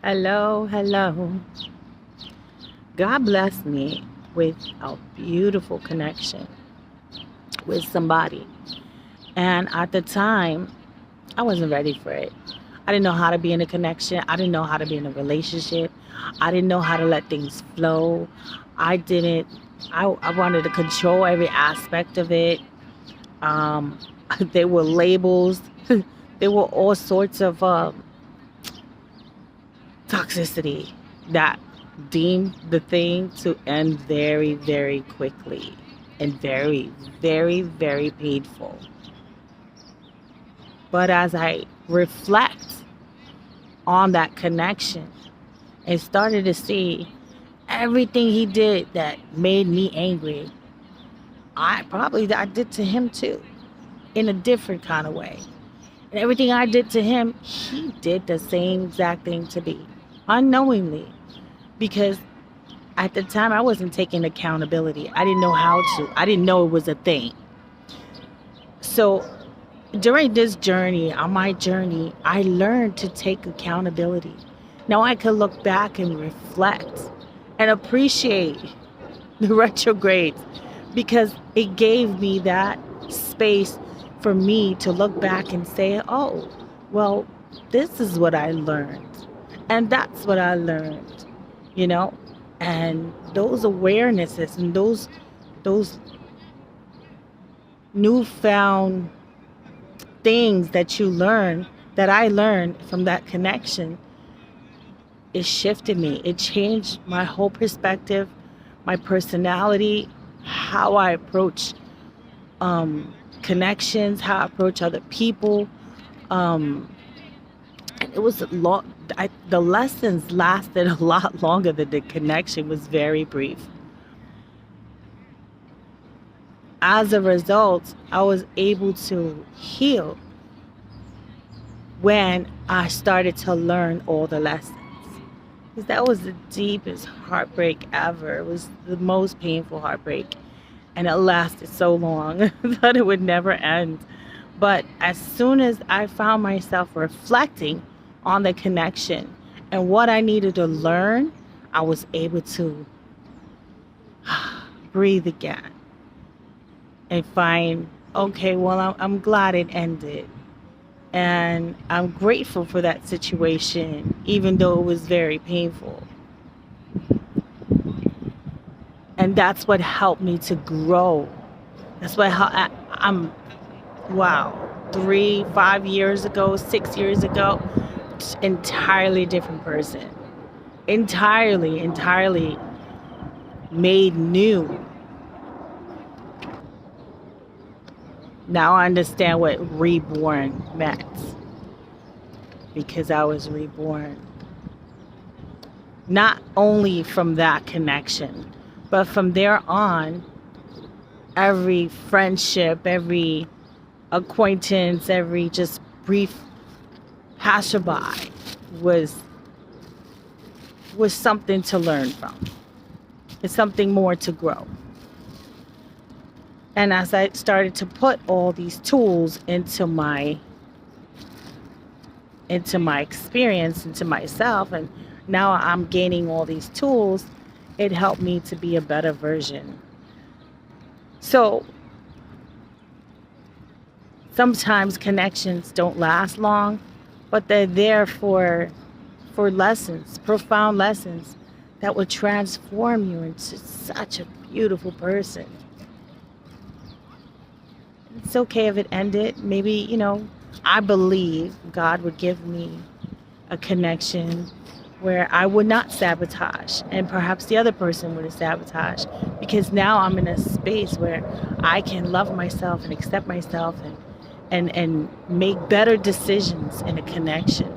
Hello, hello. God blessed me with a beautiful connection with somebody. And at the time, I wasn't ready for it. I didn't know how to be in a connection. I didn't know how to be in a relationship. I didn't know how to let things flow. I didn't, I wanted to control every aspect of it. Um, there were labels, there were all sorts of toxicity that deemed the thing to end very, very quickly and very, very, very painful. But as I reflect on that connection and started to see everything he did that made me angry, I did to him too, in a different kind of way. And everything I did to him, he did the same exact thing to me, unknowingly, because at the time I wasn't taking accountability. I didn't know how to. I didn't know it was a thing. So during this journey, on my journey, I learned to take accountability. Now I can look back and reflect and appreciate the retrogrades because it gave me that space for me to look back and say, oh, well, this is what I learned. And that's what I learned, you know? And those awarenesses and those newfound things that you learn that I learned from that connection, it shifted me. It changed my whole perspective, my personality, how I approach connections, how I approach other people. Um, and it was a lot. The lessons lasted a lot longer than the connection was very brief. As a result, I was able to heal when I started to learn all the lessons. Because that was the deepest heartbreak ever. It was the most painful heartbreak. And it lasted so long that it would never end. But as soon as I found myself reflecting on the connection and what I needed to learn, I was able to breathe again and find, okay, well, I'm glad it ended. And I'm grateful for that situation, even though it was very painful. And that's what helped me to grow. That's what I'm, wow, 5 years ago, 6 years ago, entirely different person. Entirely made new. Now I understand what reborn meant because I was reborn. Not only from that connection, but from there on, every friendship, every acquaintance, every just brief passerby was was something to learn from. It's something more to grow. And as I started to put all these tools into my experience, into myself, and now I'm gaining all these tools, it helped me to be a better version. So sometimes connections don't last long, but they're there for lessons, profound lessons that will transform you into such a beautiful person. It's okay if it ended. Maybe, I believe God would give me a connection where I would not sabotage and perhaps the other person would sabotage because now I'm in a space where I can love myself and accept myself and make better decisions in a connection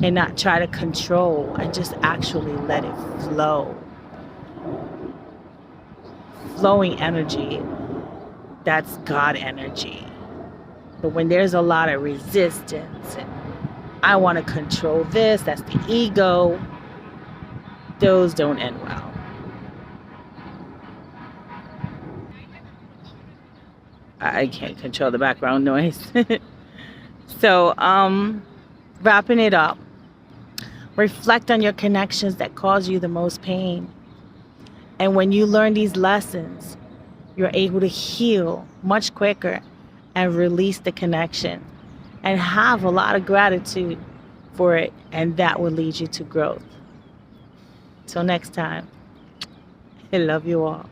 and not try to control and just actually let it flow. Flowing energy, that's God energy. But when there's a lot of resistance and I want to control this, that's the ego, those don't end well. I can't control the background noise. So, wrapping it up. Reflect on your connections that cause you the most pain. And when you learn these lessons, you're able to heal much quicker and release the connection and have a lot of gratitude for it. And that will lead you to growth. Till next time, I love you all.